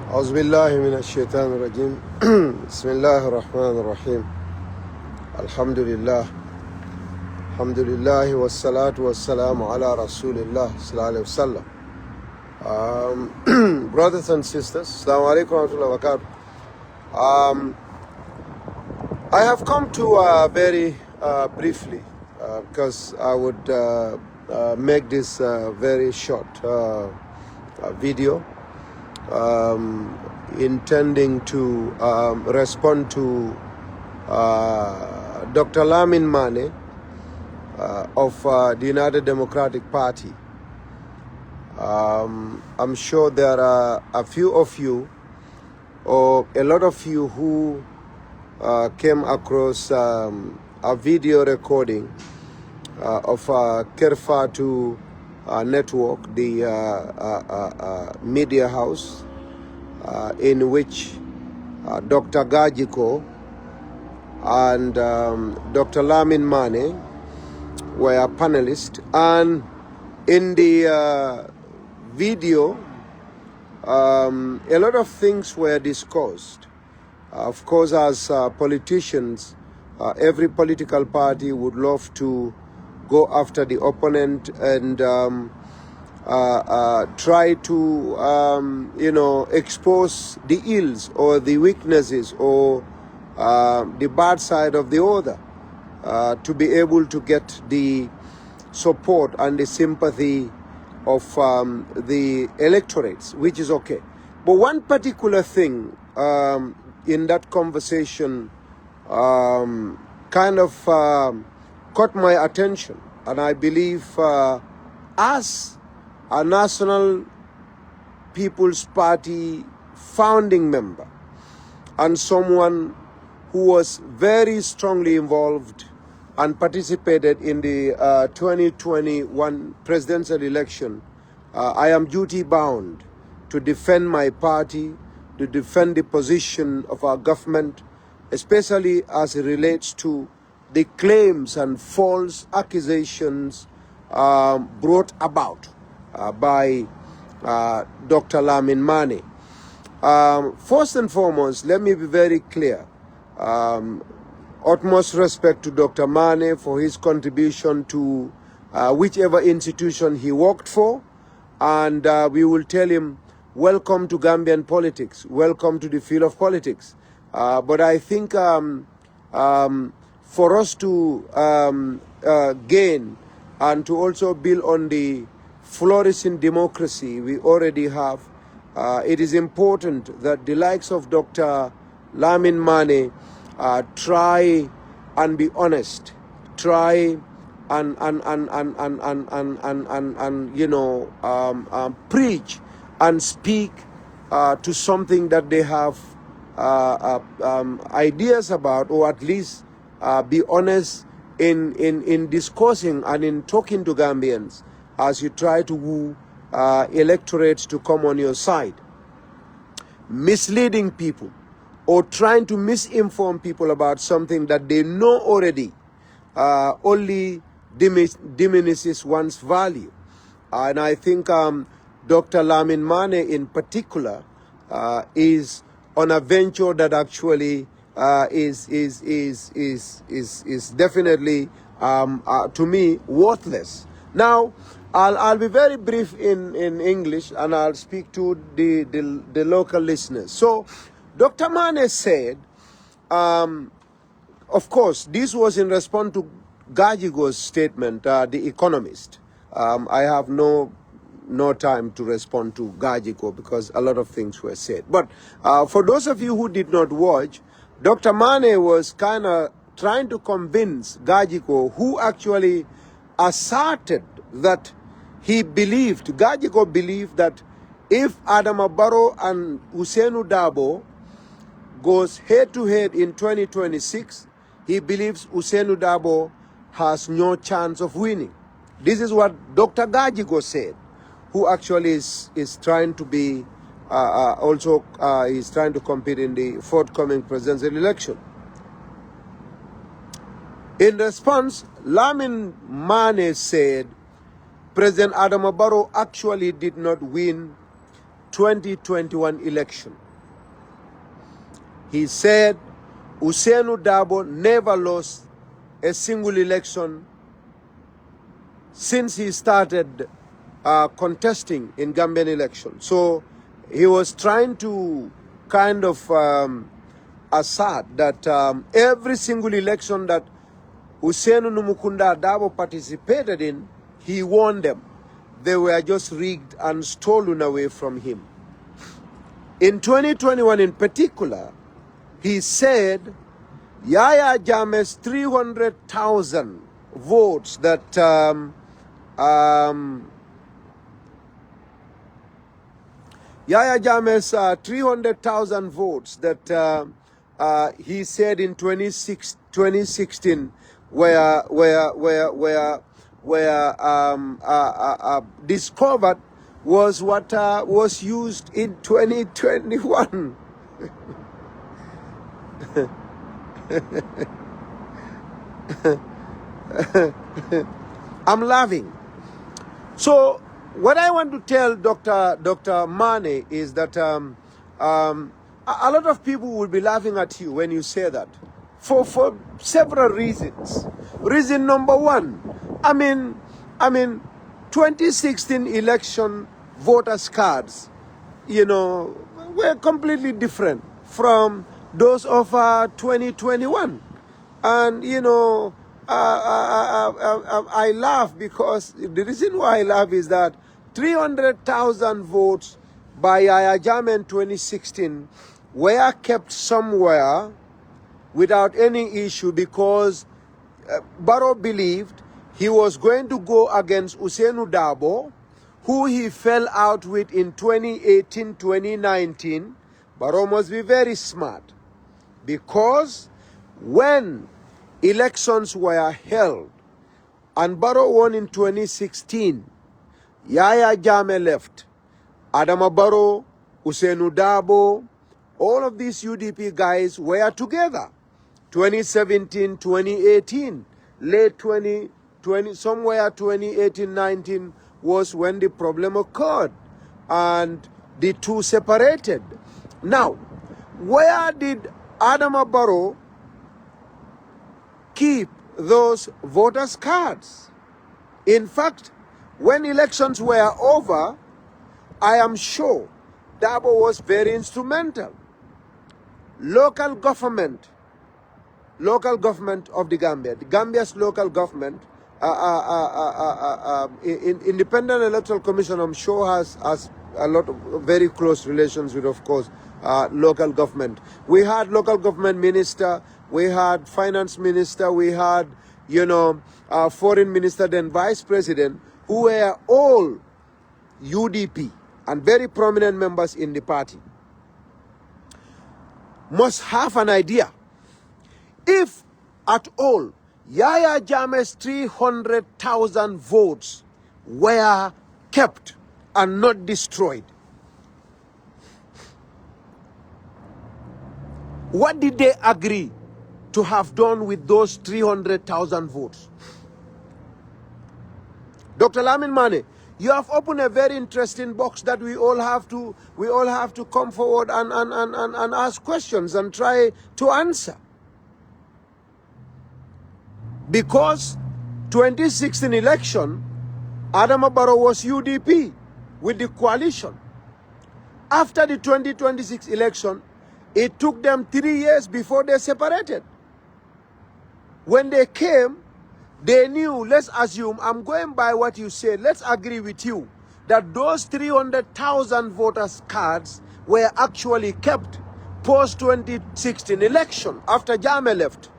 أعوذ بالله من الشيطان الرجيم بسم الله الرحمن الرحيم الحمد لله والصلاة والسلام على رسول الله صلى الله عليه وسلم. Brothers and sisters, Assalamu alaikum wa rahmatullahi wa barakatuh. I have come to very briefly because I would make this very short video intending to respond to Dr. Lamin Manneh of the United Democratic Party. I'm sure there are a few of you or a lot of you who came across a video recording of Kerfatu Network, the media house, in which Dr. Gajiko and Dr. Lamin Manneh were panelists. And in the video, a lot of things were discussed. Of course, as politicians, every political party would love to go after the opponent and try to, expose the ills or the weaknesses or the bad side of the other to be able to get the support and the sympathy of the electorates, which is okay. But one particular thing in that conversation kind of caught my attention, and I believe as a National People's Party founding member and someone who was very strongly involved and participated in the 2021 presidential election, I am duty bound to defend my party, to defend the position of our government, especially as it relates to the claims and false accusations brought about by Dr. Lamin Manneh. First and foremost, let me be very clear. Utmost respect to Dr. Manneh for his contribution to whichever institution he worked for, and we will tell him, welcome to Gambian politics, welcome to the field of politics. But I think for us to gain and to also build on the flourishing democracy we already have, it is important that the likes of Dr. Lamin Manneh try and be honest, try and preach and speak to something that they have ideas about, or at least be honest in discussing and in talking to Gambians as you try to woo electorates to come on your side. Misleading people or trying to misinform people about something that they know already only diminishes one's value. And I think Dr. Lamin Manneh in particular is on a venture that actually is definitely to me worthless. Now, I'll be very brief in English, and I'll speak to the local listeners. So, Dr. Manneh said, of course, this was in response to Gajigo's statement, The Economist. I have no time to respond to Gajigo because a lot of things were said. But for those of you who did not watch, Dr. Manneh was kind of trying to convince Gajigo, who actually asserted that Gajigo believed that if Adama Barrow and Ousainou Darboe goes head-to-head in 2026, he believes Ousainou Darboe has no chance of winning. This is what Dr. Gajigo said, who actually is trying to be is trying to compete in the forthcoming presidential election. In response, Lamin Manneh said President Adama Barrow actually did not win 2021 election. He said Usainu Dabo never lost a single election since he started contesting in Gambian election. So he was trying to kind of assert that every single election that Usainu Numukunda Dabo participated in, he won them. They were just rigged and stolen away from him. In 2021 in particular, he said Yaya Jammeh's 300,000 votes that Yaya Jammeh's 300,000 votes that he said in 2016 were discovered was what was used in 2021. I'm laughing. So what I want to tell Dr. Manneh is that a lot of people will be laughing at you when you say that for several reasons. Reason number one, I mean 2016 election voters cards, were completely different from those of 2021. And, I laugh because the reason why I laugh is that 300,000 votes by Yaya Jammeh in 2016 were kept somewhere without any issue because Barrow believed he was going to go against Usainu Dabo, who he fell out with in 2018-2019. Barrow must be very smart because when elections were held and Barrow won in 2016, Yaya Jammeh left. Adama Barrow, Usainu Dabo, all of these UDP guys were together. 2017, 2018, late 2020, somewhere 2018-19 was when the problem occurred and the two separated. Now, where did Adama Barrow keep those voters' cards? In fact, when elections were over, I am sure Dabo was very instrumental. Local government of the Gambia, the Gambia's local government, Independent Electoral Commission, I'm sure has a lot of very close relations with, of course, local government. We had local government minister, we had finance minister, we had, foreign minister, then vice president, who were all UDP and very prominent members in the party. Must have an idea. If at all Yaya Jammeh's 300,000 votes were kept and not destroyed, what did they agree to have done with those 300,000 votes? Dr. Lamin Manneh, you have opened a very interesting box that we all have to come forward and ask questions and try to answer. Because 2016 election, Adama Barrow was UDP with the coalition. After the 2026 election, it took them 3 years before they separated. When they came, they knew, let's assume, I'm going by what you said, let's agree with you, that those 300,000 voters' cards were actually kept post-2016 election, after Jammeh left.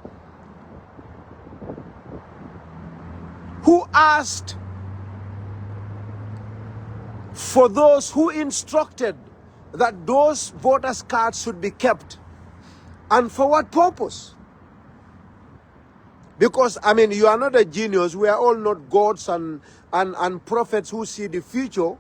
Who asked for those who instructed that those voters' cards should be kept? And for what purpose? Because, you are not a genius. We are all not gods and prophets who see the future.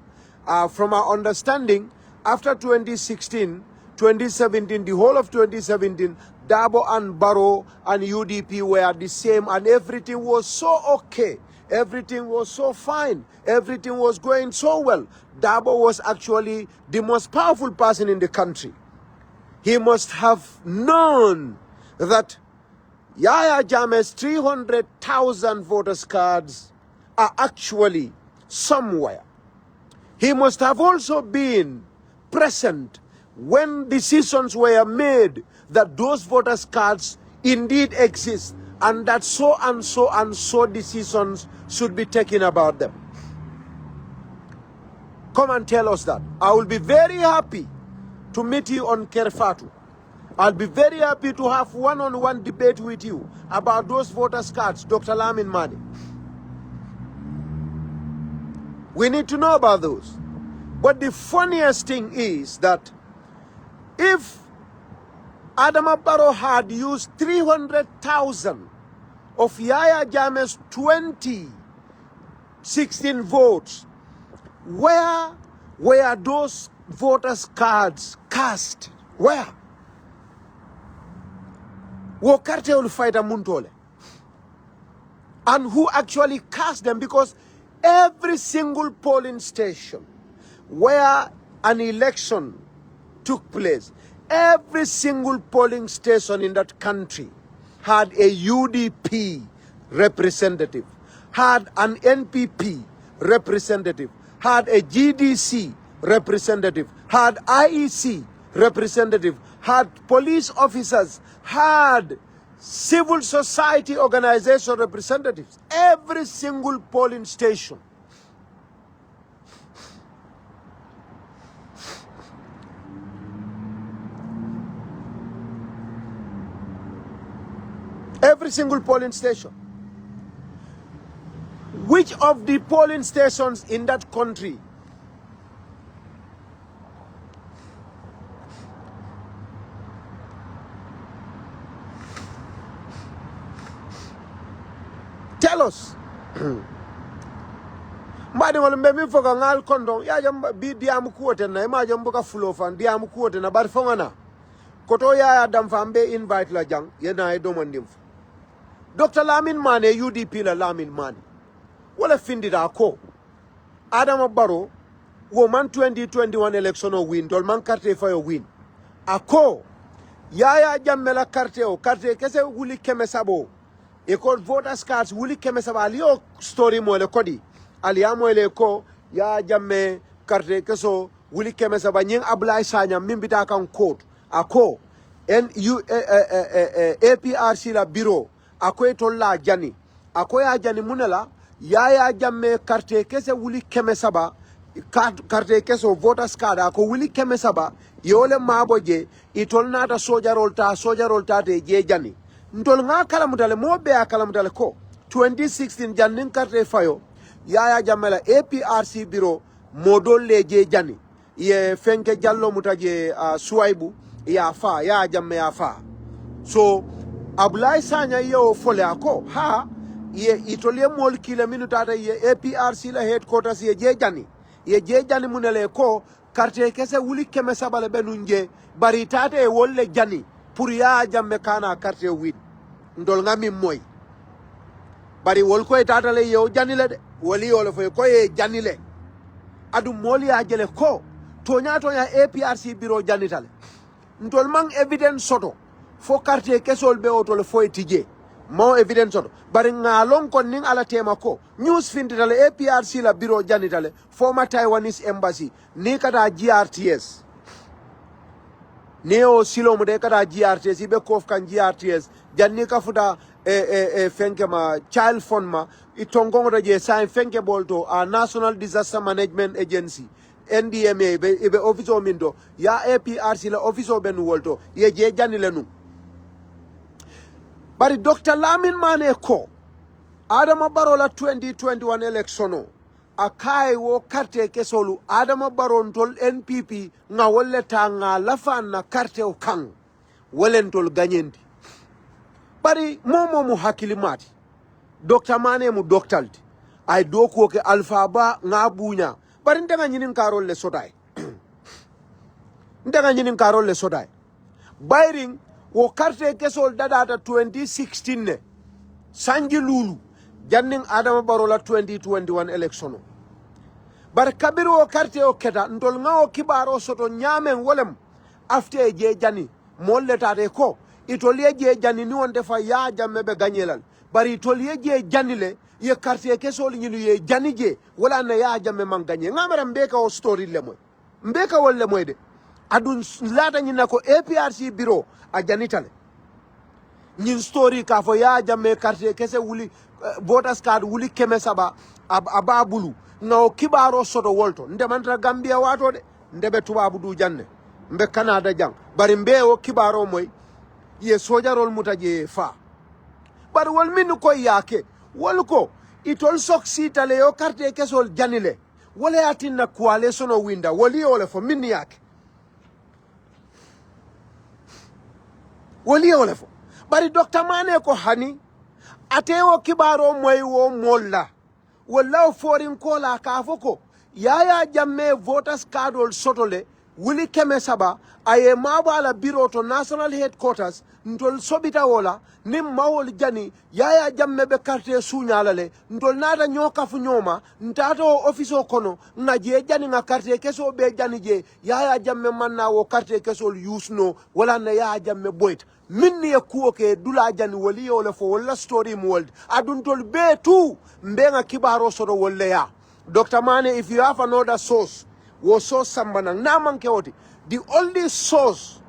From our understanding, after 2016, 2017, the whole of 2017, Dabo and Barrow and UDP were the same and everything was so okay. Everything was so fine. Everything was going so well. Dabo was actually the most powerful person in the country. He must have known that Yahya Jammeh's 300,000 voters cards are actually somewhere. He must have also been present when decisions were made that those voters cards indeed exist and that so and so and so decisions should be taken about them. Come and tell us that. I will be very happy to meet you on Kerfatu. I'll be very happy to have one-on-one debate with you about those voters cards, Dr. Lamin Manneh. We need to know about those. But the funniest thing is that if Adama Barrow had used 300,000 of Yahya Jammeh's 2016 votes, where were those voters cards cast? Where? Wokarte will fight a Muntole. And who actually cast them? Because every single polling station where an election took place, every single polling station in that country had a UDP representative, had an NPP representative, had a GDC representative, had IEC representative, had police officers, had civil society organization representatives. Every single polling station. Every single polling station. Which of the polling stations in that country tell us? Mbadi wala mbemi foka ngal kondo ya jamba bi diamu kuote na ima jamba ka fulofan diamu kuote na bari fongana koto ya damfambe invite la jang yena e domandim. Dr. Lamin Manneh UDP la Lamin Manneh wala findi da ko Adama Barrow woman 2021 election o win dol man carte fayo win ako Yahya Jammeh la carte o carte kese wuli keme sabo e ko voters cards wuli keme sabo aliyo story mo le kodi aliyamo le ko Yahya Jammeh carte keso wuli keme sabo nyin Ablaye Sanyang mimbita kan court ako APRC la bureau akoy tolla jani akoy a jani munela Yahya Jammeh carte kese wuli keme saba carte keso voters card ako wuli keme saba yole maboje itol nata sojarol ta te je jani ntol nga kala mutale mo be akala mutale ko 2016 jannin carte fayo Yahya Jammeh la APRC bureau modol le je jani ye fenke jallo mutaje Suwaibu ya fa Yahya Jammeh ya fa so Ablaye Sanyang yo fole ako ha ye itolie mol kila minutata ye APRC la headquarters ye jejani munele ko carte kese wuli keme sabale benunje bari tate e wolle jani pour Yahya Jammeh kana carte win ndol ngami moy bari wol ko tata le yo jani le de woli wala fo ko ye jani le adu moli ya jele ko tonya APRC bureau janitale ndol mang evidence soto fo carte kesol be otole fo tije mo evidence soto bari ngalon kon ning ala tema ko news finditale APRC la bureau janitale former Taiwanese embassy ni kata GRTS neo silo mu de kata GRTS ibe kof kan GRTS janni ka futa fenke ma child fund ma itongongo je sign fenke bolto a National Disaster Management Agency NDMA ibe office o mindo ya APRC la office o ben wolto ye je janile nu bari Dr. Lamin Manneh ko Adama Barrow la 2021 election akai wo carte kesolu Adama Barrow ntol NPP nga wolle ta nga lafan na carte o kan wolentol ganyendi bari momo mu hakilimati Dr. Manneh mu doctalti ay doko ke alpha ba nga bunya bari ndanga nyinin karol le sodai ndanga nyinin karol le sodai bayring wo carte kesol dadata 2016 ne sanji lulu janning Adama Barola 2021 election bar kabiru o carte o keta ndol ngawo kibaro soto nyamen wolem afte je jani molle tate ko itoliye je jani ni wonde fa ya jamme be gagnelal bari itoliye je janile ye carte kesol nyinu ye jani je wala na ya jamme man gagné ngamara mbeka o story le moy mbeka wolle moy de adun lata nyina ko APRC bureau a janitale nyin story ka fo ya jamme carte kese wuli voters card wuli keme saba ababulu no kibaro soto wolto ndemanta Gambia wato de ndebe tubabu du janne mbe Canada jang bari mbe o kibaro moy ye sojarol mutaje fa bari wol min ko yake wol ko itol soksita le yo carte kesol janile wala yatinna coalition o winda woli ole fo min yake woli ole fo bari Dr. Manneh ko hani atewo kibaro moy wo molla wala forin kola ka foko yaya jamme voters cardol sotole wuli keme saba aye mabala biro to national headquarters ntol sobita wola nim mawol jani yaya jamme be carte sunyalale ntol nada nyoka fu nyoma ntato office o kono na je jani nga carte keso be jani je yaya jamme manna wo carte keso usno wala na yaya jamme boyt minni e kuo ke dula jani wali wala fo wala story world adun tol be tu mbenga kibaro sodo wala ya Dr. Manneh, if you have another source wo source sambanang naman kewoti the only source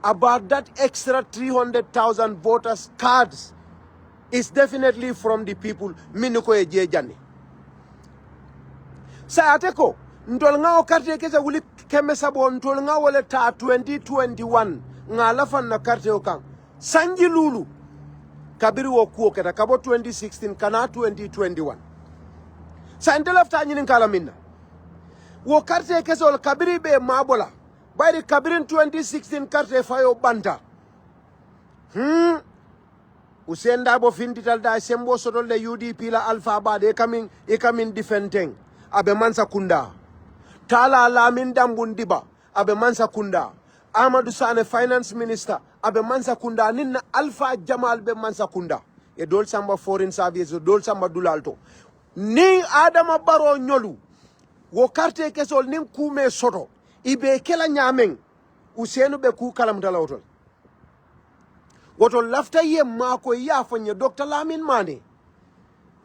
about that extra 300,000 voters cards is definitely from the people minuko e je jani sa ateko ntol ngao carte kese wuli keme sabo ntol ngao wala ta 2021 ngala fan na carte o kan sanji lulu kabiri wo kuo keta kabo 2016 kana 2021 sa ndelafta nyinin kala minna wo carte kesol kabiri be mabola bayri kabirin 2016 carte fayo banta usenda bo findital da sembo sotol le UDP la alpha ba de kamin defending abe mansa kunda tala Lamin Diba abe mansa kunda Amadou Sane finance minister abe mansa kunda ninna alpha Jamal be mansa kunda e dol samba foreign service dol samba dulalto ni Adama Barrow nyolu wo carte kesol nin kume soto ibe kela nyamen usenu be ku kalam talawtol woto lafta ye mako ya fanya Dr. Lamin Manneh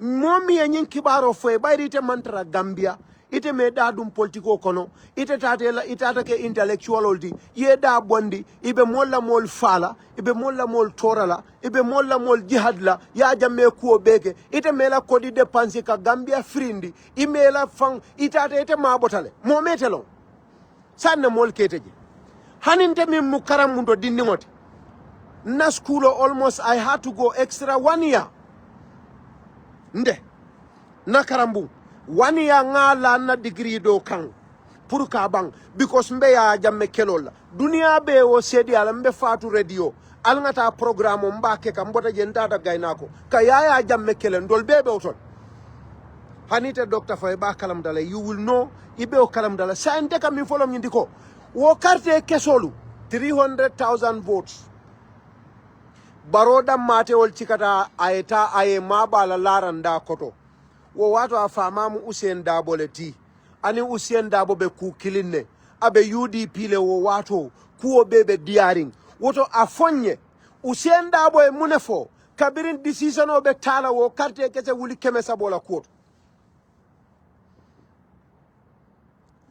momi ya nyin kibaro fo bayri te mantra Gambia ite me da dum politiko kono ite tatela itata ke intellectual oldi ye da bondi ibe molla mol fala ibe molla mol torala ibe molla mol jihadla ya jamme kuo beke ite mela kodi dépense ka Gambia frindi imela fang itata ite mabotale mo metelo sanne mol keteje haninte min mukaram mundo dinningote na school almost I had to go extra 1 year nde na karambu 1 year ngala na degree do kan pour ka bang because mbe ya jamme kelola dunia be wo sedi ala mbe fatu radio alngata programme mbake kam bota je ndata gaynako ka yaya jamme kelen dol bebe otol hanite doctor fay ba kalam dala you will know ibe o kalam dala sante kam mi folom nyindi ko wo carte kesolu 300,000 votes baroda mate wol cikata ayeta aye mabala laranda koto wo wato a famamu Usain Dabo leti ani Usain Dabo be ku kilinne abe UDP le wo wato kuo bebe diaring woto afonye Usain Dabo e munefo kabirin decision o be tala wo carte kese wuli keme sabola koto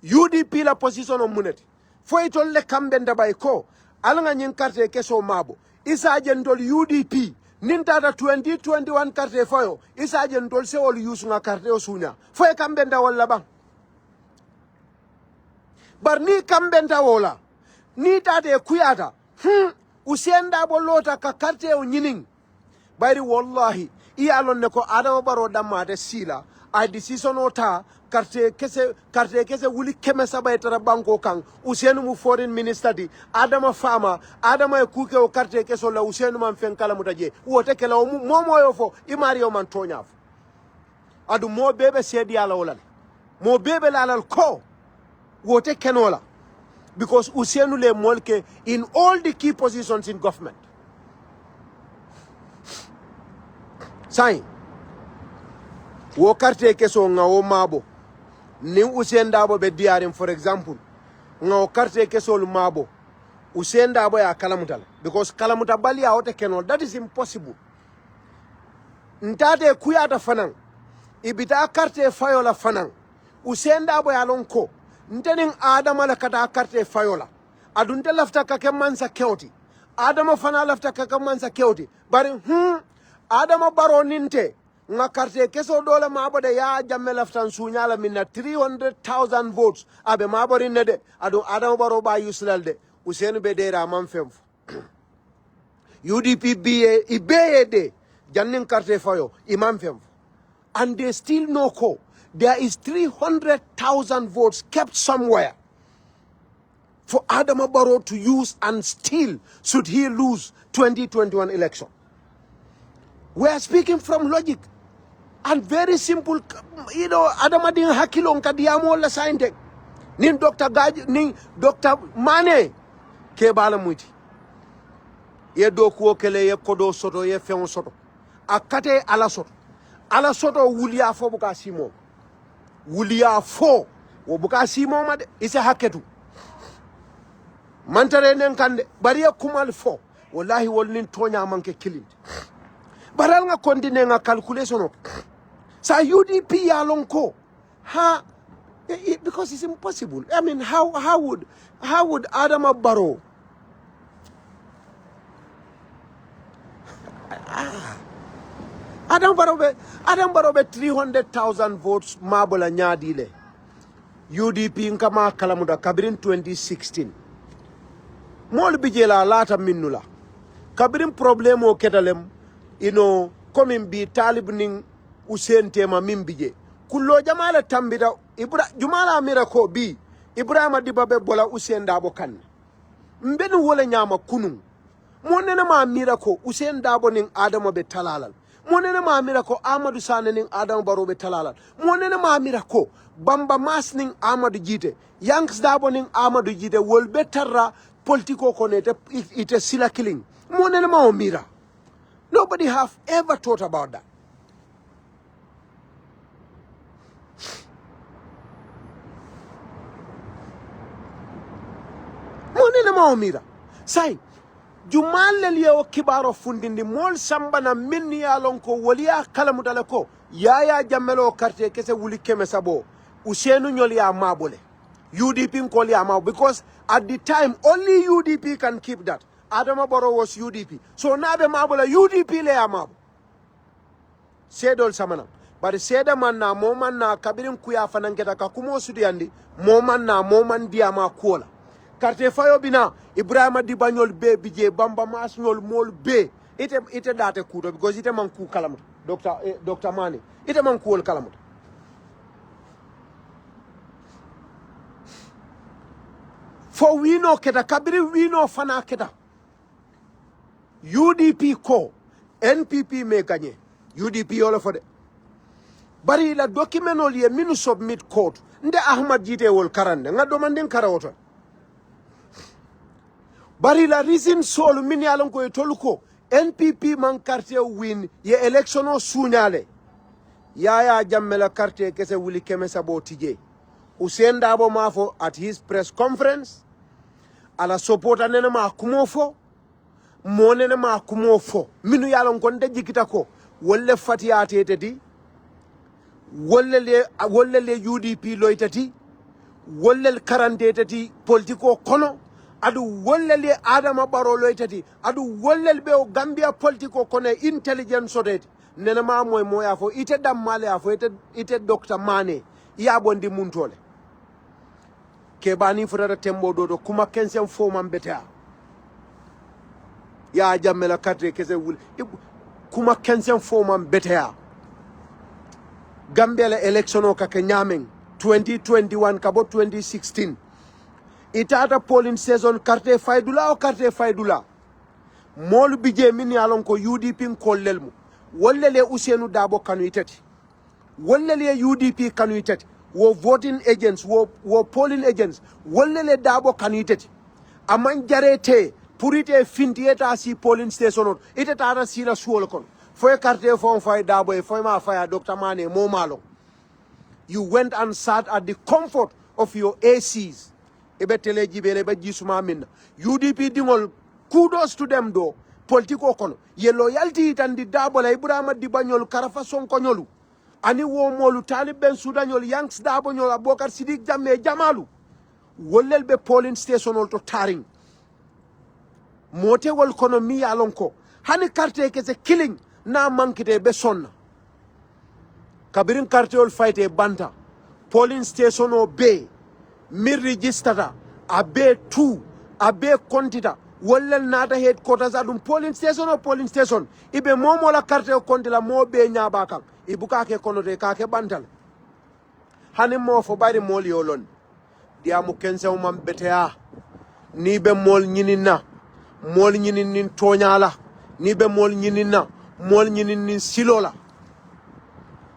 UDP la position o muneti foi tolle kambe ndabay ko alanga nyin carte keso mabo isa jentol UDP nintata 2021 carte fayo isa jentol sewol yusunga carte o sunya foi kambe ndawol bang bar ni kambe ndawola ni tate kuyata usenda bolota ka carte o nyinin bayri wallahi iyalon ne ko Adama Barrow damate sila a decision o ta carte kese wuli keme saba etara banko kan Usenu mu foreign minister di Adama Fama Adama e kuke o carte keso la Usenu man fen kala mutaje wote kala o momo yo fo imari o man tonya fo adu mo bebe sedi ala wala mo bebe la ala ko wote kenola because Usenu le molke in all the key positions in government sign wo carte keso nga wo mabo ni Usain Dabo be diarim for example nga wo carte keso lu mabo Usain Dabo ya kalamutal because kalamuta bali ya wote kenol that is impossible ntade kuyata fanan ibita carte fayola fanan Usain Dabo ya lonko ntenin adama la kata carte fayola adunte lafta kake mansa kewti adama fana lafta kake mansa kewti bari adama baro ninte nga carte keso dole mabode ya jamme laftan sunyala minna 300,000 votes abe mabori nede adu adama baro ba yuslalde Usain be dera man femfo UDP BA ibede jannin carte fayo imam femfo and they still no ko there is 300,000 votes kept somewhere for Adama Barrow to use and still should he lose 2021 election. We are speaking from logic and very simple. You know, Adama din hakilon kadiyamo la sainte. Nin Dr. Gaji, nin Dr. Manneh ke bala muti. Ye doku okele ye kodo soto ye feon soto. Akate ala soto. Ala soto wuliya fo buka simo. Wuliya fo wo buka simo made ise haketu. Mantare nen kande bariya kumal fo wallahi wolnin tonya manke killing baral nga kondine nga calculation sa UDP ya lonko ha because it's impossible. I mean how would Adama Barrow Adam Barrow be 300,000 votes mabola nyadile UDP nkama kalamuda kabirin 2016 mol bijela lata minnula kabirin problemo kedalem komin bi talib ning Usain tema min bije kullo jamala tambida jumala amira ko bi Ibrahima Dibabe bola Usain Dabo kan mbeni wala nyama kunun monene ma amira ko Usain Dabo ning Adama be talalal monene ma amira ko Amadou Sane ning Adama Barrow be talalal monene ma amira ko Bamba Mas ning Amadou Gitteh Yanks Dabo ning Amadou Gitteh wol be tarra politiko konete ite sila killing monene ma omira. Nobody have ever thought about that. Monene ma omira sai jumal le o kibaro fundindi mol sambana minni ya lonko waliya kalamu dale ko yaya jammelo carte kese wuli keme sabo Usainu nyoli ya mabole UDP nkoli ya mabole because at the time only UDP can keep that. Adama Barrow was UDP. So now the mabula UDP le ya mabo. Sedol samana. But seda man na moman na kabirin kuya fananketa kakumo sudiyandi moman na moman diama kuola. Karte fayo bina Ibrahima Dibanyol be bije Bamba Mas nyol mol be ite date kudo because ite man ku kalamut Dr. Manneh ite man kuol kalamut. For we know keta kabiri we know fana keta UDP ko NPP me gagné UDP yolo fode bari la document ol ye minu submit code nde Ahmed Gitteh wol karande nga domanden karawoto bari la reason solo min yalon ko toluko NPP man carte win ye election o sunyale yaya jammela carte kese wuli keme sabo tije Usain Dabo mafo at his press conference ala supporta nene ma kumofo monene ma kumofo minu yalon kon de jikita ko wolle fatiyate tati wolle le UDP loytati wolle karante tati politiko kono adu wolle le Adama Barrow loytati adu wolle be o Gambia politiko kono intelligence sodeti nene ma moy moya fo ite dammale afo ite Dr. Manneh ya bondi muntole ke bani furata tembo dodo kuma kensen fo man beta ya jammela katre kese wul kuma kensen fo man beta Gambia la election o kake nyamen 2021 kabo 2016 itata polling season carte faydula o carte faydula molu bije min yalon ko UDP kollelmu wolle le Usainu Dabo kanu itati wolle le UDP kanu itati wo voting agents wo polling agents wolle le Dabo kanu itati aman jarete purite fintieta si polling station ite tata sila suol kon Foy carte fon fay dabo e foy ma fay Dr. Manneh mo malo. You went and sat at the comfort of your ACs. Ebe teleji bele be jisuma minna. UDP dingol, kudos to them though. Politiko kono. Ye loyalty itandi dabo la Ibrahima Dibanyol Karafa Sonko nyolu. Ani wo molu Talib Ben Sudanyol Yanks dabo nyol Abokar Sidik Jamme Jamalu. Wolel be polling station ol to taring. Mote wol kono mi alonko. Hani carte kese killing na mankite be sonna. Kabirin carte ol fight e banta. Polling station o be. Mi register a be two. A be kontita. Wolel nata headquarters adum polling station o polling station. Ibe momo la carte o kontila mo be nyabakang. Ibuka ke kono de kake bantal. Hani mo fo bari moli olon. Dia mu kense umam betea. Ni be mol nyinina. Mol nyinin tonyala. Ni be mol nyinina. Mol nyinin silola.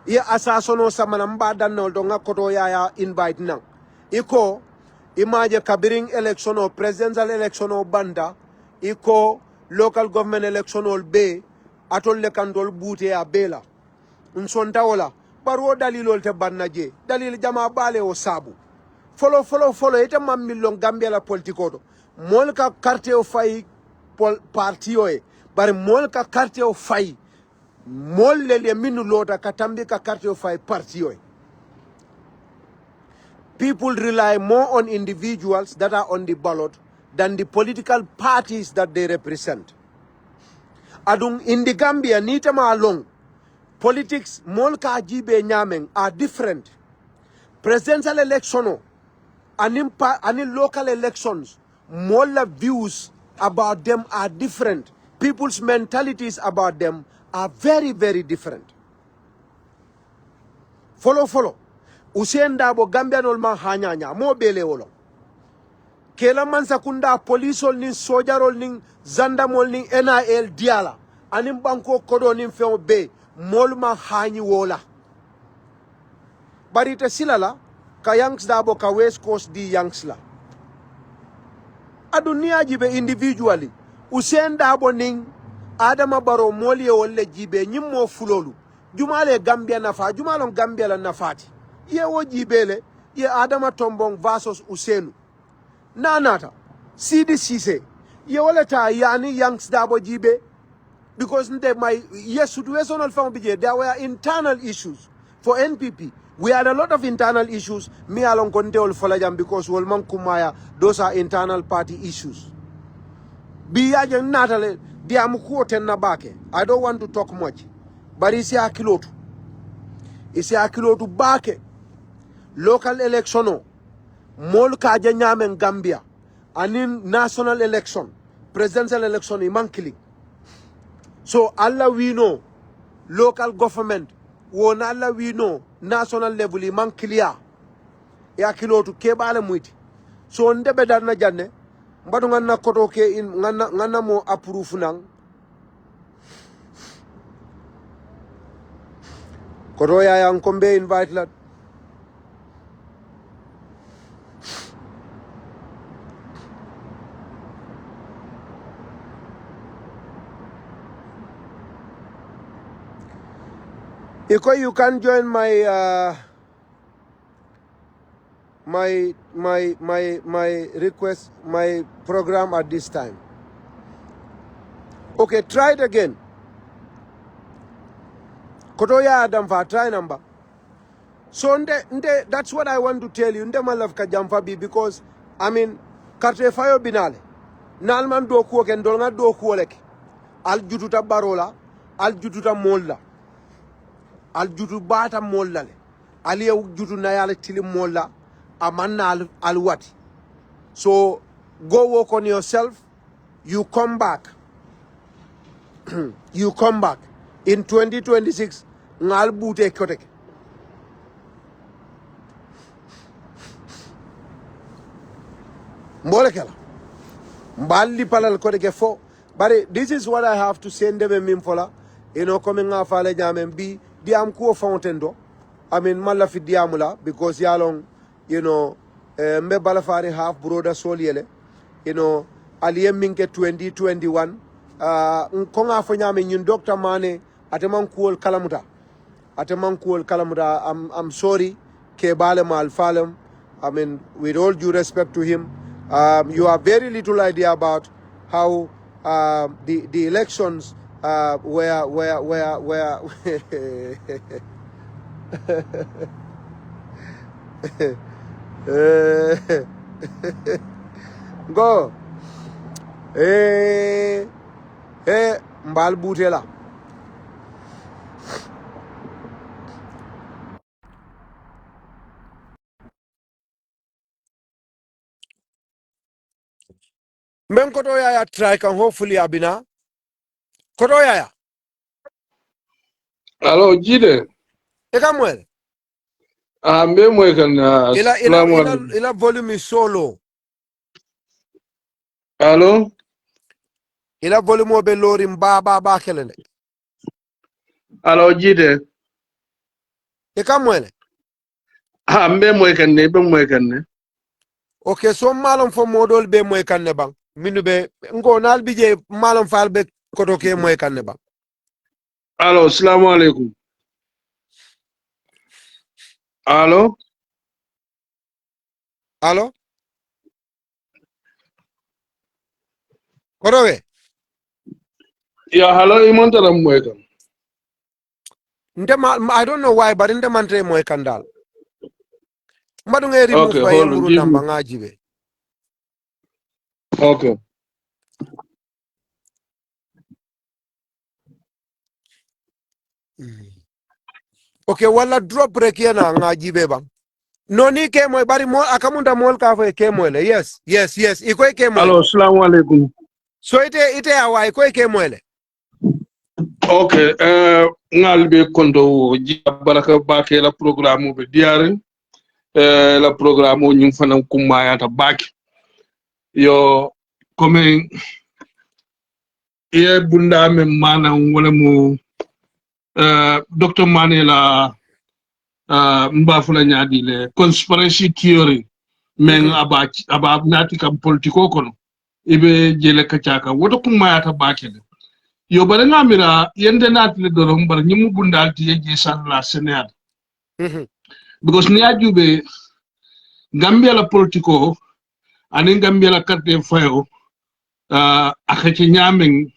Ye asasono samana mba dannol do ngakoto ya invite nang. Iko imaje kabiring election o presidential election o banda. Iko local government election o be. Atol le kandol bute ya bela. Unsonta wala. Baro dalilol te bannaje. Dalil jama bale o sabu. Follow. Ite mamilong Gambia la politikoto. Mol ka carte o fay parti o e. Bari mol ka carte o fay. Mol le minu lota katambi ka carte o fay parti o e. People rely more on individuals that are on the ballot than the political parties that they represent. Adung in the Gambia nitama along. Politics mol ka jibe nyameng are different. Presidential election and local elections, more views about them are different. People's mentalities about them are very, very different. Follow. Usain Dabo Gambia nolma hanyanya mo bele wolo. Kela man sakunda police ol nin soldier ol nin zandamol nin NIL diala. Anim banko kodo nin feo be molma hanyi wola. Barita silala ka Yanks Dabo ka West Coast di Yanks la. Adunia jibe individually. Usain Dabo ning Adama Baro moli wolle jibe nyimmo fulolu. Jumale Gambia nafa, jumalon Gambia la nafati. Ye wo jibele, ye Adama Tombong versus Usainu. Nanata, Sidi Sise, ye woleta yani Yanks Dabo jibe. Because yes, situational family, there were internal issues for NPP. We had a lot of internal issues. Me along Konte ol Folajam because Wolman Kumaya, those are internal party issues. Biya natale diamuko nabake. I don't want to talk much. But isi akilotu. Isi akilotu bake. Local election mol kaje nyamen Gambia. Anin national election, presidential election imankili. So Allah we know local government. Won Allah we know national level man clear ya kilo to kebale muiti so ndebe dar na janne mbadu nganna koto ke in nganna mo approve nang koto ya yang kombe invite la you can join my my request, my program at this time. Okay, try it again. Kotoya Adam for try number. So that's what I want to tell you. Nde malaf ka jamfa because I mean karte fayo binale. Nalman do ko ken dolnga do ko lek. Al jututa barola, al jututa molla. Al jutu bata molla le ali jutu na yala tili molla amanna al wati. So go work on yourself. You come back. You come back in 2026 ngal bute kotek. Molekela mbali palal kotek fo. But this is what I have to send them mimfola. You know, coming off ale jamen bi diam ko fountain do. I mean mala fi diamula because yalong, you know, mbe balafari half brother soliele. You know, aliyem minke 2021 konga fo nyame nyun Dr. Manneh ateman kuol kalamuta I'm sorry ke bale mal falem. I mean, with all due respect to him, you have very little idea about how the elections were go mbal butela men koto ya try kan hopefully abina koto ya Alo, Gitteh. ekamwel Mbe mwekan assalamu alaikum. ila volume is so low. Alo? Ila volume be lori ba kelele. Alo, Gitteh. Ekamwele. Mbe mwekan ne. Okay, so malum fo modol be mwekan ne bang. Minu be ngo nal bije malum fal be koto ke mwekan ne bang. Alo, assalamu alaikum. Alo? Alo? Koto we? Ya, hello, imantara mwekan. I don't know why, but nde mantre mwekan dal. Mbadu nge remove Okay, ba hold on, yemuru give namba me. ngaji be. Okay. Okay, wala drop break yana ngaji be bang. No ni ke moy bari mo akamunda mol ka fo ke moyle. Yes. Iko ke moyle. Alo, assalamu alaikum. So ite awa iko ke moyle. Okay, ngalbe kondo baraka bake la programme be diare. La programme nyum fana kumaya ta bake. Yo, comme ye bunda me mana wala mo Dr. Manneh la mbafula nyadi le conspiracy theory men aba nati kam politiko kono ibe jele kachaka woto kumayata bakele yo bare ngamira yende nati le doro mbar nyimu bundalti yeji sala senad because ni ajube gambia la politiko ani gambia la carte fayo akache nyamen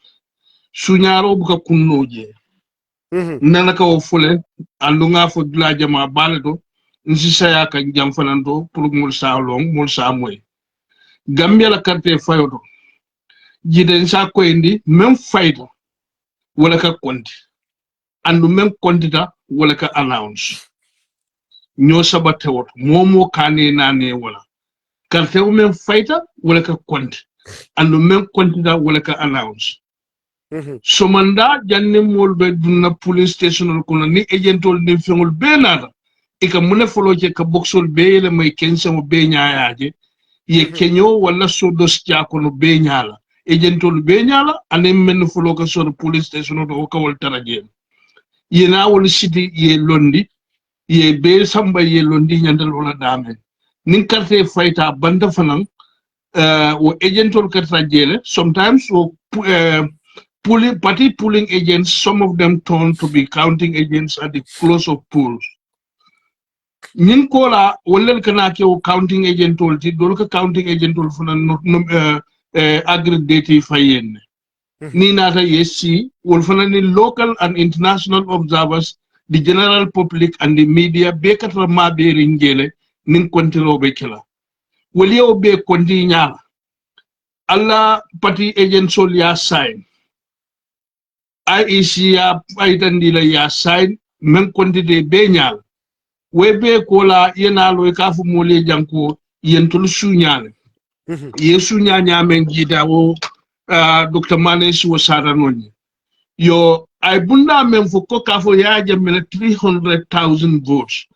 sunyaro buka kunnoje nana ka wo fule andu nga fo dula jama balado nsi saya ka jam fanando pour mul sa long mul sa moy gambia la carte fayoto jiden sa ko indi même fayda wala ka konti andu même kontita wala ka announce nyo sabate woto momo kane nane wala carte o même fayda wala ka konti andu même kontita wala ka announce somanda janne molbe dunna police station ko ni agentol ni fengol be nada e ka mune folo je ka boxol be le may kense mo be nyaaje ye kenyo wala sodos ja ko no be nyaala agentol be nyaala ane men folo ka so police station do ko wal taraje ye na wol city ye londi ye be samba ye londi nyandal wala dame nin carte fayta banda fanan wo agentol karta jele sometimes wo pulling agents, some of them turn to be counting agents at the close of polls. Nin kola wala kana ke counting agent tolti dolka counting agent tol funa aggregate fayen ni nata yesi wol funa ni local and international observers, the general public and the media be katra ma be ringele nin kontiro be kala wali o be konti nyala alla party agent sol ya sign IEC ya paitandila ya sign men quantité be nyal we be kola yena lo kafu mole janko yentul sunyal ye sunya men gida wo Dr. Manneh wo sara noni yo ay bunda men fo ko kafo ya jamena 300,000 votes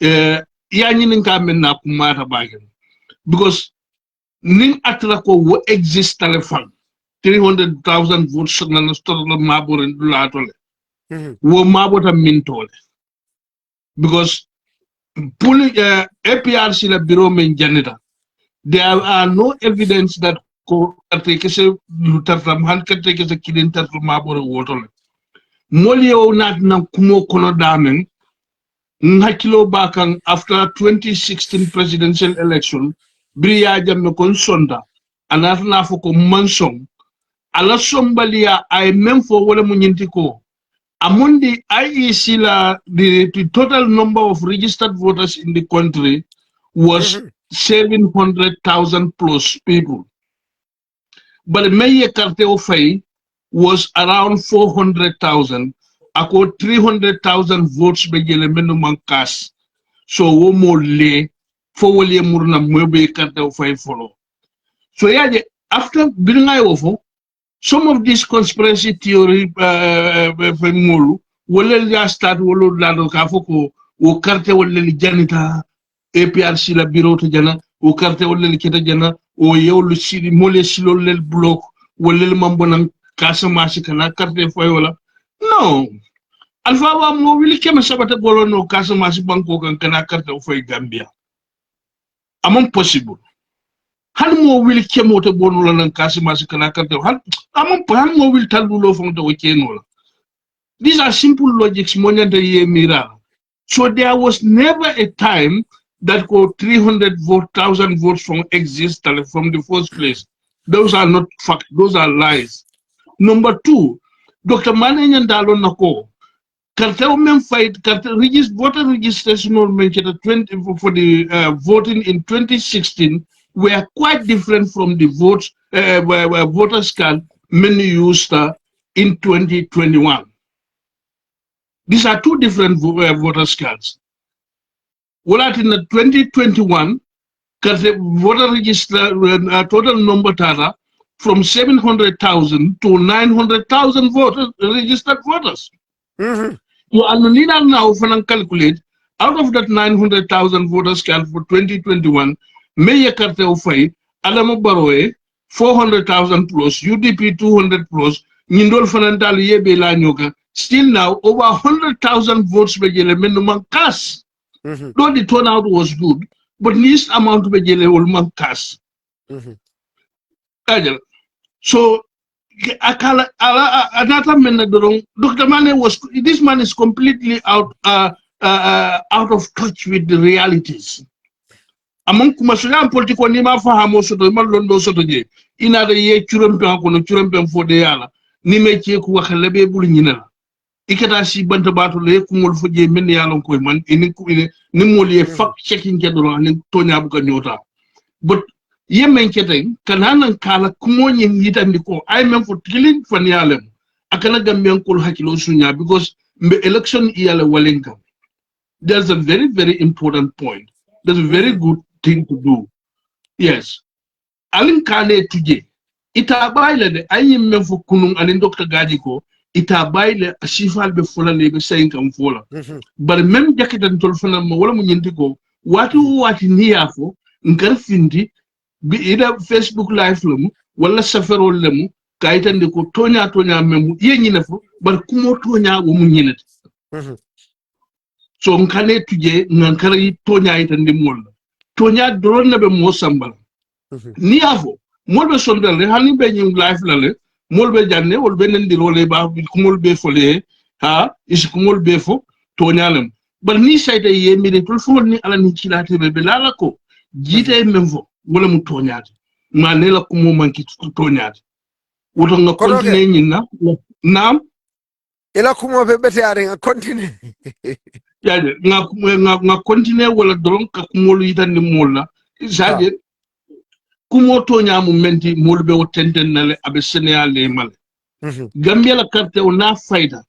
ya nyinin ka men na kumata bagen because nin atra ko wo exist telefon 300,000 votes na store mabore dulatole wo mabota mintole because pulling APRC la bureau men janita there are no evidence that ko take se lutartam han take se kidin tartam mabore wotole molio nat na kumo kono damen ngakilo bakang after 2016 presidential election briya jamme kon sonda anatna foko mansong ala sombalia ay même fo wala mu nyinti ko amundi IEC the total number of registered voters in the country was 700,000 plus people. But the mayor Carteo Fay was around 400,000. Ako 300,000 votes begele minimum cast. So wo more le for wale murna mwebe Carteo Fay follow. So yeah, after building over, some of this conspiracy theory mulu wale ya start wolo lado kafoko wo carte wale janita APRC la bureau to jana o carte wala kita jana o yewlu sidi mole silo lel block wala mambonam Casamance kana carte foy wala no alfa wa mo wili kema sabata golono Casamance banko kan kana carte foy Gambia amon possible hal mo wili kemo to bonulo nan Casamance kana carte hal mo wili talbulo fonto o kenola. These are simple logics monante ye mira. So there was never a time that 300,000 votes from exist from the first place. Those are not facts, those are lies. Number two, Dr. Manneh Nyandalo Nako, cartel men fight, voter registration for the voting in 2016 were quite different from the votes, voters card many used in 2021. These are two different voters cards. Well, in 2021, voter register total number data from 700,000 to 900,000 voters, registered voters. You are now calculate out of that 900,000 voters count for 2021, Mayor Cartel Fay, Adamo Baroe, 400,000 plus, UDP 200 plus, Nindol Fanantali Yebe Lanyoka, still now over 100,000 votes minimum cast. Though the turnout was good, but least amount of will cast. So another man, Dr. Manneh was this man is completely out of touch with the realities. Among Kumasulan political nima for Hamosoto, Malondo Sotoje, in other year Churumpen for the Yala, Nimeche Kuakalebe Bulinina. Ikata si banta bato le kumol fuje men yalon koy man ni moli fact checking kedoro ni tonya bu ka nyota but yemen kete kananan kala kumonye yitandi ko ay men for killing fan yalem akana gamben ko hakilo sunya because the election yale walenka. There's a very, very important point. That's a very good thing to do. Yes. Alin kane tuje ita baile de ayi men fo kunun anin Dr. Gajiko ita baile asifal be fola le be sayin kam fola bar même jakitan tol fana mo wala mo nyenti ko wati ni yafo ngar findi bi ida Facebook live lemu wala safero lemu kayitande ko tonya memu ye nyina fo bar kumo tonya wo mu nyinati so nkane tuje ngankara yi tonya itande mol tonya doron na be mo sambal ni yafo molbe sondal hani be nyum live la le molbe janne wol benen di role ba kumol be fole ha is kumol be fo tonyalem bar ni sayta ye mi de tul fo ni ala ni cilate be lala ko jite memfo wala mu tonyade ma ne la kumo manki tonyade woto nga continue nyina nam ila kumo be bete are nga continue yaade nga continue wala don ka kumol yitande molla jaade kumo tonya mu menti molbe o tentenale abe senale mal Gambia la carte o na faida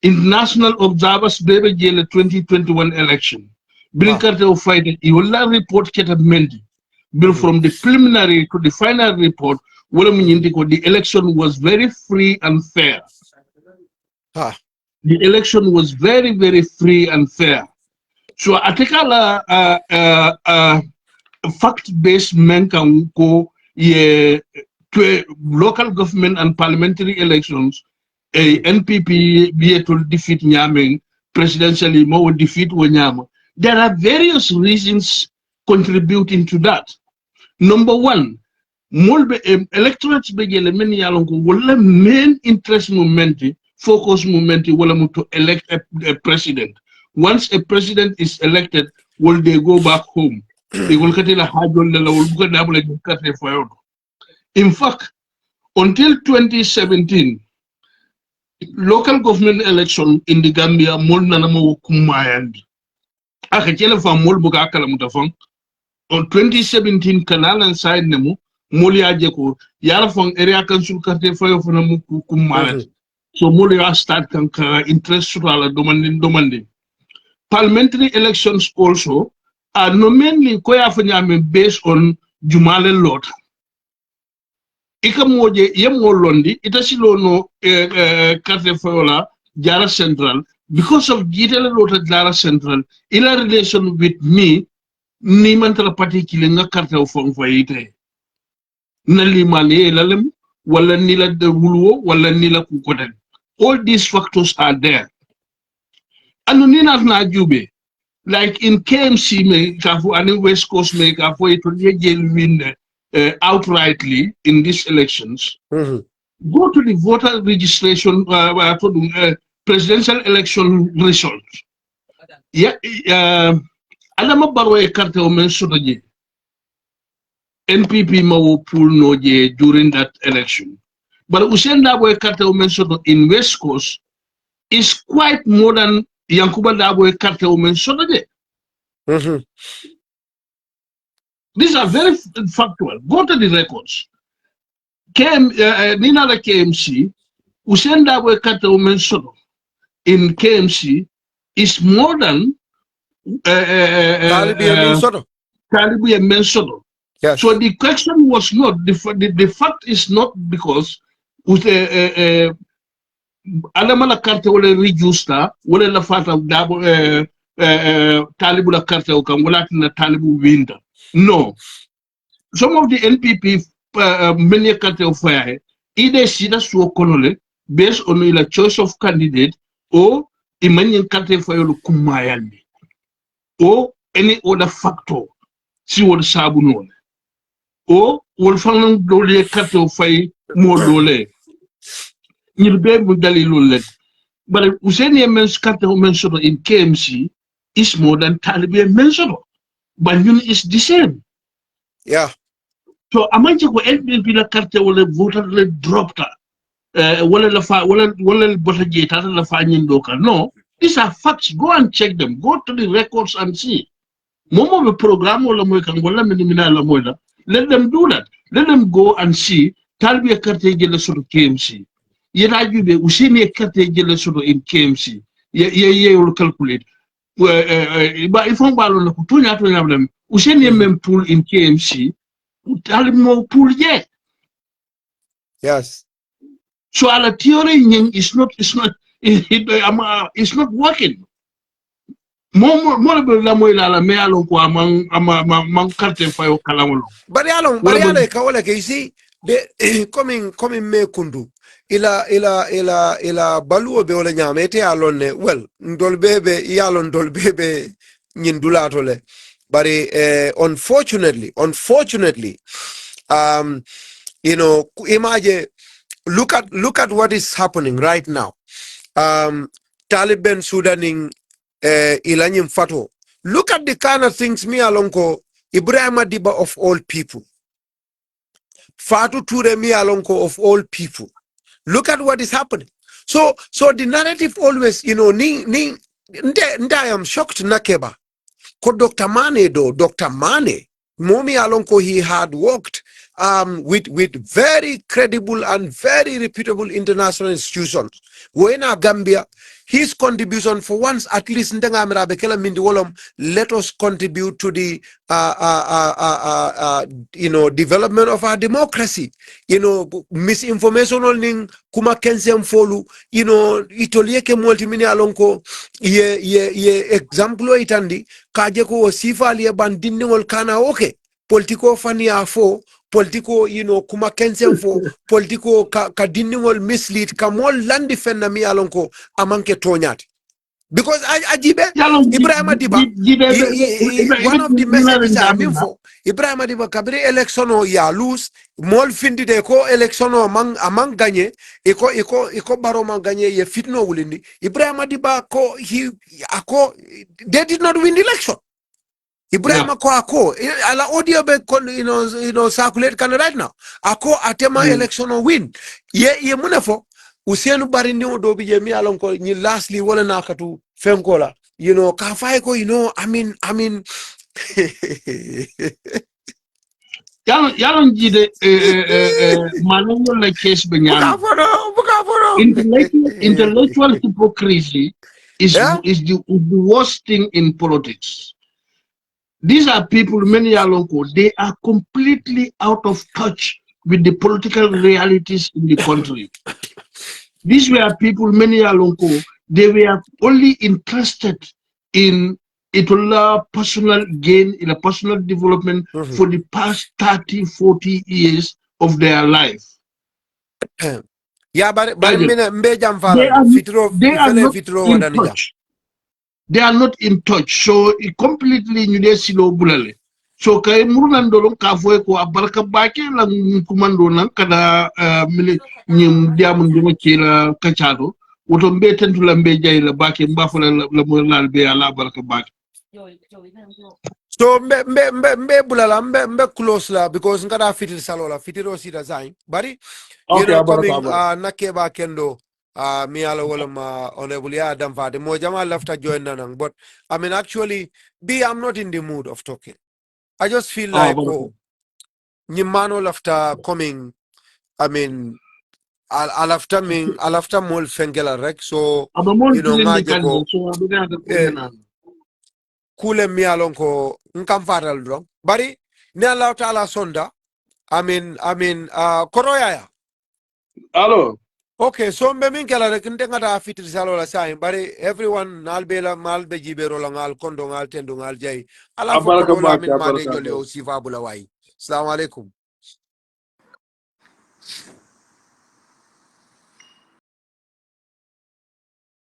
international observers bebe jele 2021 election bil carte o faida I wala report keta mendi bil from the preliminary to the final report wala mu nyindi ko the election was very free and fair the election was very, very free and fair. So atekala fact-based menkan ko ye to local government and parliamentary elections a NPP be to defeat Nyaming presidentially more defeat Wanyama. There are various reasons contributing to that. Number one, mulbe electorates begele many yalongo wala main interest momenti focus movement wala mu to elect a president. Once a president is elected, will they go back home? They will get a hajol la will buka dabula kate fayodo. In fact, until 2017, local government election in the Gambia mol nanamo kumayandi. Aka chele fa mol buka akala mutafang. On 2017 canal and side nemu moli ajeko yara fang area council kate fayo fana mu kumayandi. So moli start kan interest surala domanding. Parliamentary elections also are mainly based on Jumale lot. Ika moje yemo londi itasilo no karte fayola Jara Central because of Gitteh lot Jara Central in a relation with me ni mantala particular nga karte ofong fayite na limane lalem wala nila de wulwo wala nila kukoten. All these factors are there. And na jube like in KMC me kafu and West Coast me kafu it will win outrightly in these elections. Go to the voter registration presidential election results. Yeah, Adama Barrow carte o men sotoje NPP mawo pool no je during that election. But Usain Dabo carte o men soto in West Coast is quite more than Yankuba Dabo carte o men sotoje. These are very factual. Go to the records. Nina the KMC, Usain Dabo carte o men soto in KMC is more than Talibu and Mensodo. Yes. So the question was not, the fact is not because with Alamala Carte will register, will la fata Talibu la Carte or Kamulatina Talibu winter. No. Some of the NPP many Carte of fire either see that so colonel based on the choice of candidate or Imanian Carte for Kumayandi. Or any other factor, see what Sabu known. Or will find dole cattle fay more dole. You'll be able to but Usenia men's cattle mentioned in KMC is more than Taliban mentioned. But is the same. Yeah. So Amancha go NPP la carte will voter dropped. No, these are facts. Go and check them. Go to the records and see. Momo the program let them do that. Let them go and see. Talbi a carte sort of KMC. Yet you be Usini a carte in KMC. Ye will calculate. But if I'm balon to them, Usini mem pool in KMC, Talimo pool yet. Yes. So our theory is not working. More la moila me alon ko man carte fa yo kala bari alon kawala ke isi de coming me kundu ila baluo be wala nyamete alon ne well ndol bebe yalon dol bebe nyin dulato le bari unfortunately you know imagine look at what is happening right now. Taliban Sudaning Ilanyim Fato. Look at the kind of things me alonko Ibrahim Adiba of all people. Fatu Ture me alonko of all people. Look at what is happening. So the narrative always, you know, I am shocked nakeba. Ko Dr. Manneh, Momi Alonko, he had worked with very credible and very reputable international institutions. When Gambia, his contribution for once at least let us contribute to the you know, development of our democracy. You know, misinformation on kuma kensem folu, you know, itolieke multimini alonko ye example itandi kajeko sifa liye bandiningol kana okay. Politico fani afo politico, you know, kuma kensem fo politico ka diningol mislead kamol land defender mi alonko amanke tonyat. Because Ajibe, Yalong Ibrahim Adiba, one of the messages I mean for Ibrahim Adiba kabiri election o ya lose mol findi de ko election o amang ganye iko baro man ganye ye fitno wulindi Ibrahim Adiba ko they did not win the election. Ibrahim ako ala audio be circulate kan right now ako atema election o win ye munafo Usienu bari ni do bi je mi alon ko ni lastly wala nakatu fem ko la ka fay ko I mean yalong jide manengo la case be nyam buka foro intellectual hypocrisy is yeah the worst thing in politics. These are people, many Alonko, they are completely out of touch with the political realities in the country. These were people, many Alonko, they were only interested in itola personal gain, in a personal development for the past 30, 40 years of their life. Yeah, but mbe jam They falande fitro they are ifele not fitro in wadani jam. touch. They are not in touch. So it completely new silo bulale. So kay murunandolong kafoy ko abarka bake lang kumando nang kada mili nyim diamond dimo kila kachado. Woto mbe tentu la mbe jay la bake mbafala la murnal be ala baraka bake. So mbe bulala mbe close la because ngada fitir salola fitiro sida zain. Bari coming nakeba kendo mi ala wala ma honorable ya Adam Fade mo jama lafta join nanang but I mean actually I'm not in the mood of talking. I just feel like nyimano lafta coming I mean alafta mol fengela rek so ngaje ko kule mi alon ko nkam fatal dron bari ne Allah taala sonda I mean koroya ya Hello. okay so mbe min kala rek ndengata fitri salola sai bari everyone nalbela malbe jibero la ngal kondo ngal tendo ngal jay ala fo ko Lamin Manneh joli o sifa bula way assalamu alaikum